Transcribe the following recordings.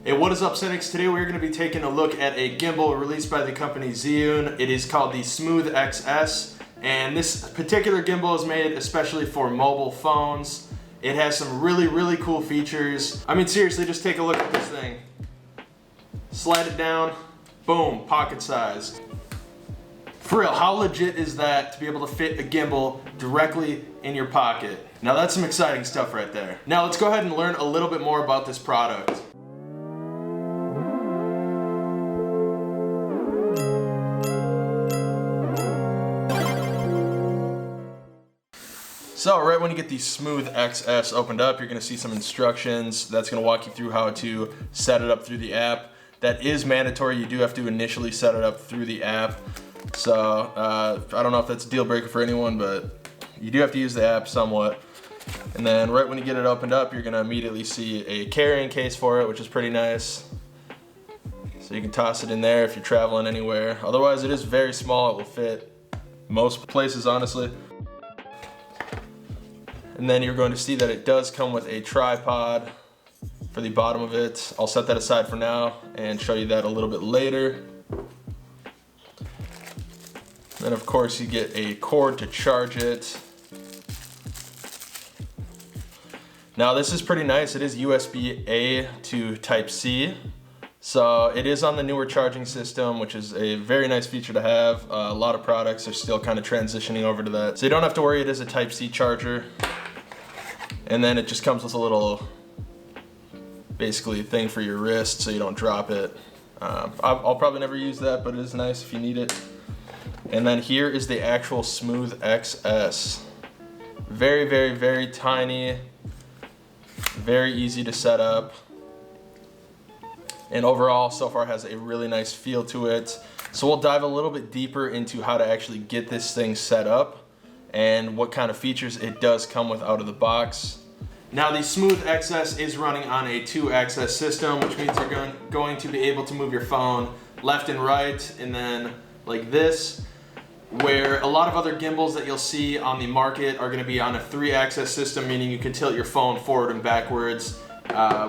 Hey, what is up, Cynics? Today we're going to be taking a look at a gimbal released by the company Zhiyun. It is called the Smooth XS, and this particular gimbal is made especially for mobile phones. It has some really cool features. I mean, seriously, just take a look at this thing. Slide it down, boom, pocket sized. For real, how legit is that to be able to fit a gimbal directly in your pocket? Now that's some exciting stuff right there. Now let's go ahead and learn a little bit more about this product. So right when you get the Smooth XS opened up, you're going to see some instructions. That's going to walk you through how to set it up through the app. That is mandatory. You do have to initially set it up through the app. So I don't know if that's a deal breaker for anyone, but you do have to use the app somewhat. And then right when you get it opened up, you're going to immediately see a carrying case for it, which is pretty nice. So you can toss it in there if you're traveling anywhere. Otherwise, it is very small. It will fit most places, honestly. And then you're going to see that it does come with a tripod for the bottom of it. I'll set that aside for now and show you that a little bit later. Then of course you get a cord to charge it. Now this is pretty nice. It is USB-A to Type-C. So it is on the newer charging system, which is a very nice feature to have. A lot of products are still kind of transitioning over to that. So you don't have to worry, it is a Type-C charger. And then it just comes with a little, basically, thing for your wrist so you don't drop it. I'll probably never use that, but it is nice if you need it. And then here is the actual Smooth XS. Very tiny, very easy to set up. And overall, so far has a really nice feel to it. So we'll dive a little bit deeper into how to actually get this thing set up and what kind of features it does come with out of the box. Now the Smooth XS is running on a 2-axis system, which means you're going to be able to move your phone left and right, and then like this, where a lot of other gimbals that you'll see on the market are going to be on a 3-axis system, meaning you can tilt your phone forward and backwards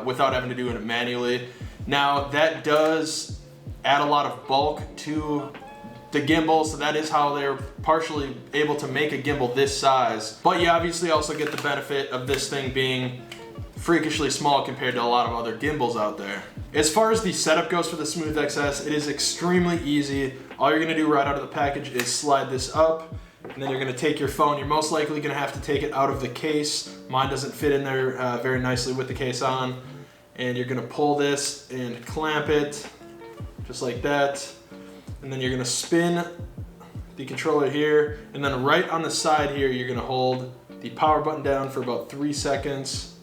without having to do it manually. Now that does add a lot of bulk to the gimbal, so that is how they're partially able to make a gimbal this size. But you obviously also get the benefit of this thing being freakishly small compared to a lot of other gimbals out there. As far as the setup goes for the Smooth XS, it is extremely easy. All you're gonna do right out of the package is slide this up, and then you're gonna take your phone. You're most likely gonna have to take it out of the case. Mine doesn't fit in there very nicely with the case on. And you're gonna pull this and clamp it, just like that. And then you're gonna spin the controller here, and then right on the side here, you're gonna hold the power button down for about 3 seconds.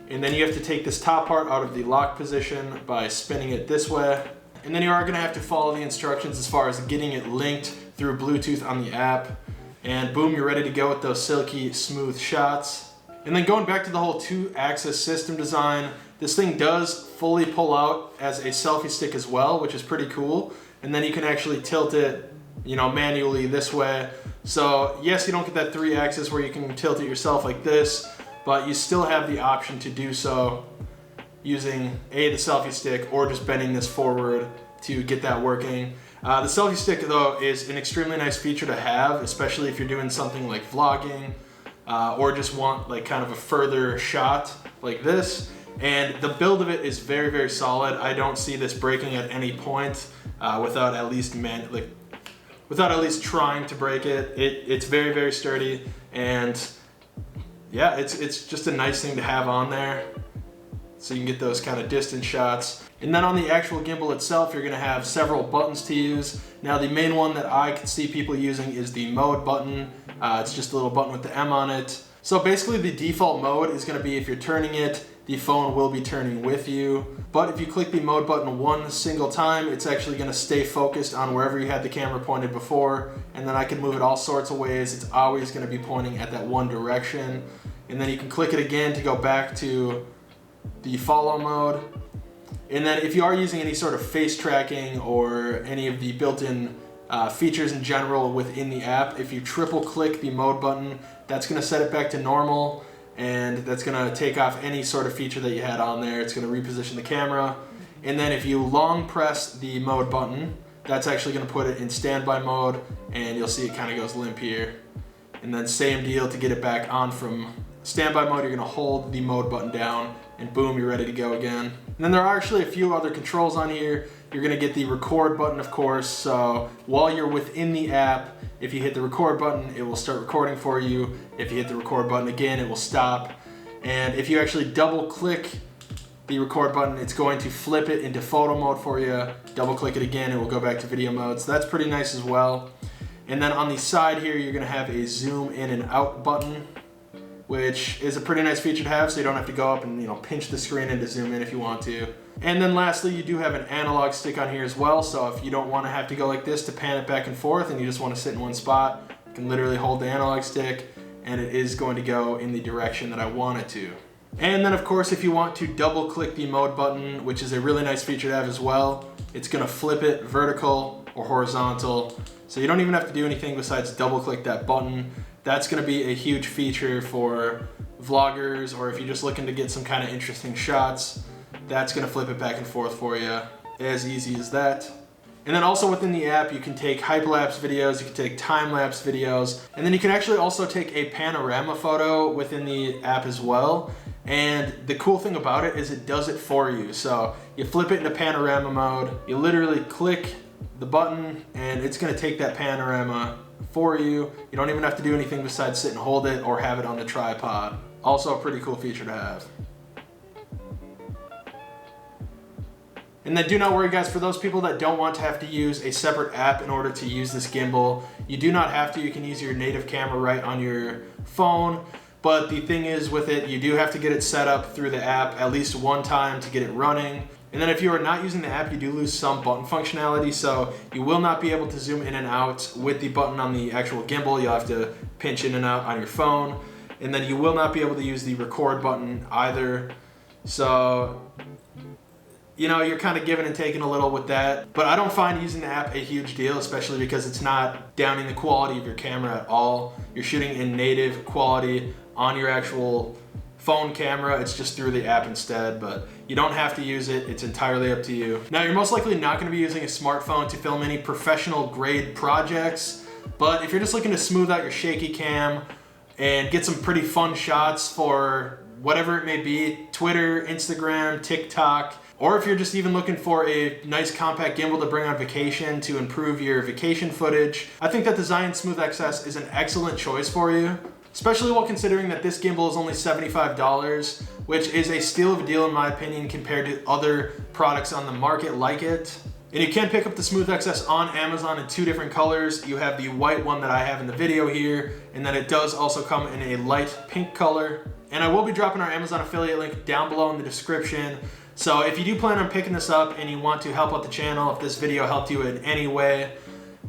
And then you have to take this top part out of the lock position by spinning it this way. And then you are gonna have to follow the instructions as far as getting it linked through Bluetooth on the app. And boom, you're ready to go with those silky smooth shots. And then going back to the whole 2-axis system design, this thing does fully pull out as a selfie stick as well, which is pretty cool. And then you can actually tilt it, manually this way. So yes, you don't get that 3-axis where you can tilt it yourself like this, but you still have the option to do so using the selfie stick or just bending this forward to get that working. The selfie stick though is an extremely nice feature to have, especially if you're doing something like vlogging or just want like kind of a further shot like this. And the build of it is very solid. I don't see this breaking at any point without at least trying to break it. It's very sturdy, and yeah, it's just a nice thing to have on there, so you can get those kind of distance shots. And then on the actual gimbal itself, you're gonna have several buttons to use. Now the main one that I can see people using is the mode button. It's just a little button with the M on it. So basically the default mode is gonna be if you're turning it, the phone will be turning with you. But if you click the mode button one single time, it's actually gonna stay focused on wherever you had the camera pointed before, and then I can move it all sorts of ways. It's always gonna be pointing at that one direction. And then you can click it again to go back to the follow mode. And then if you are using any sort of face tracking or any of the built-in features in general within the app, if you triple click the mode button, that's gonna set it back to normal. and that's gonna take off any sort of feature that you had on there. It's gonna reposition the camera. And then if you long press the mode button, that's actually gonna put it in standby mode, and you'll see it kind of goes limp here. And then same deal, to get it back on from standby mode, you're gonna hold the mode button down, and boom, you're ready to go again. And then there are actually a few other controls on here. You're gonna get the record button, of course, so while you're within the app, if you hit the record button, it will start recording for you. If you hit the record button again, it will stop. And if you actually double click the record button, it's going to flip it into photo mode for you. Double click it again, it will go back to video mode. So that's pretty nice as well. And then on the side here, you're gonna have a zoom in and out button, which is a pretty nice feature to have, so you don't have to go up and pinch the screen in to zoom in if you want to. And then lastly, you do have an analog stick on here as well, so if you don't want to have to go like this to pan it back and forth and you just want to sit in one spot, you can literally hold the analog stick and it is going to go in the direction that I want it to. And then of course, if you want to double click the mode button, which is a really nice feature to have as well, it's gonna flip it vertical or horizontal. So you don't even have to do anything besides double click that button. That's gonna be a huge feature for vloggers, or if you're just looking to get some kind of interesting shots, that's gonna flip it back and forth for you. As easy as that. And then also within the app, you can take hyperlapse videos, you can take time-lapse videos, and then you can actually also take a panorama photo within the app as well. And the cool thing about it is it does it for you. So you flip it into panorama mode, you literally click the button and it's gonna take that panorama for you. You don't even have to do anything besides sit and hold it or have it on the tripod. Also a pretty cool feature to have. And then do not worry guys, for those people that don't want to have to use a separate app in order to use this gimbal, you do not have to. You can use your native camera right on your phone. But the thing is with it, you do have to get it set up through the app at least one time to get it running. And then if you are not using the app, you do lose some button functionality, so you will not be able to zoom in and out with the button on the actual gimbal. You'll have to pinch in and out on your phone. And then you will not be able to use the record button either. So, you're kind of giving and taking a little with that. But I don't find using the app a huge deal, especially because it's not downing the quality of your camera at all. You're shooting in native quality on your actual phone camera. It's just through the app instead, but you don't have to use it. It's entirely up to you. Now, you're most likely not going to be using a smartphone to film any professional grade projects, but if you're just looking to smooth out your shaky cam and get some pretty fun shots for whatever it may be, Twitter, Instagram, TikTok, or if you're just even looking for a nice compact gimbal to bring on vacation to improve your vacation footage, I think that the Zhiyun Smooth XS is an excellent choice for you. Especially while considering that this gimbal is only $75, which is a steal of a deal in my opinion compared to other products on the market like it. And you can pick up the Smooth XS on Amazon in two different colors. You have the white one that I have in the video here, and then it does also come in a light pink color. And I will be dropping our Amazon affiliate link down below in the description. So if you do plan on picking this up and you want to help out the channel, if this video helped you in any way,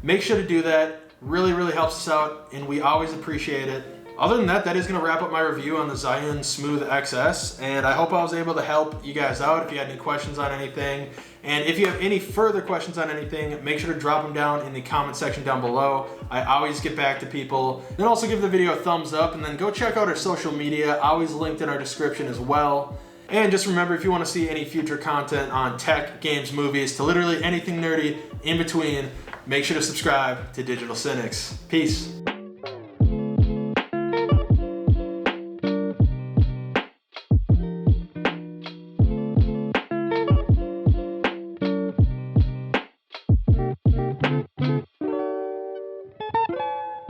make sure to do that. Really, really helps us out, and we always appreciate it. Other than that, that is going to wrap up my review on the Zhiyun Smooth XS, and I hope I was able to help you guys out if you had any questions on anything. And if you have any further questions on anything, make sure to drop them down in the comment section down below. I always get back to people. Then also give the video a thumbs up, and then go check out our social media, always linked in our description as well. And just remember, if you want to see any future content on tech, games, movies, to literally anything nerdy in between, make sure to subscribe to Digital Cynics. Peace.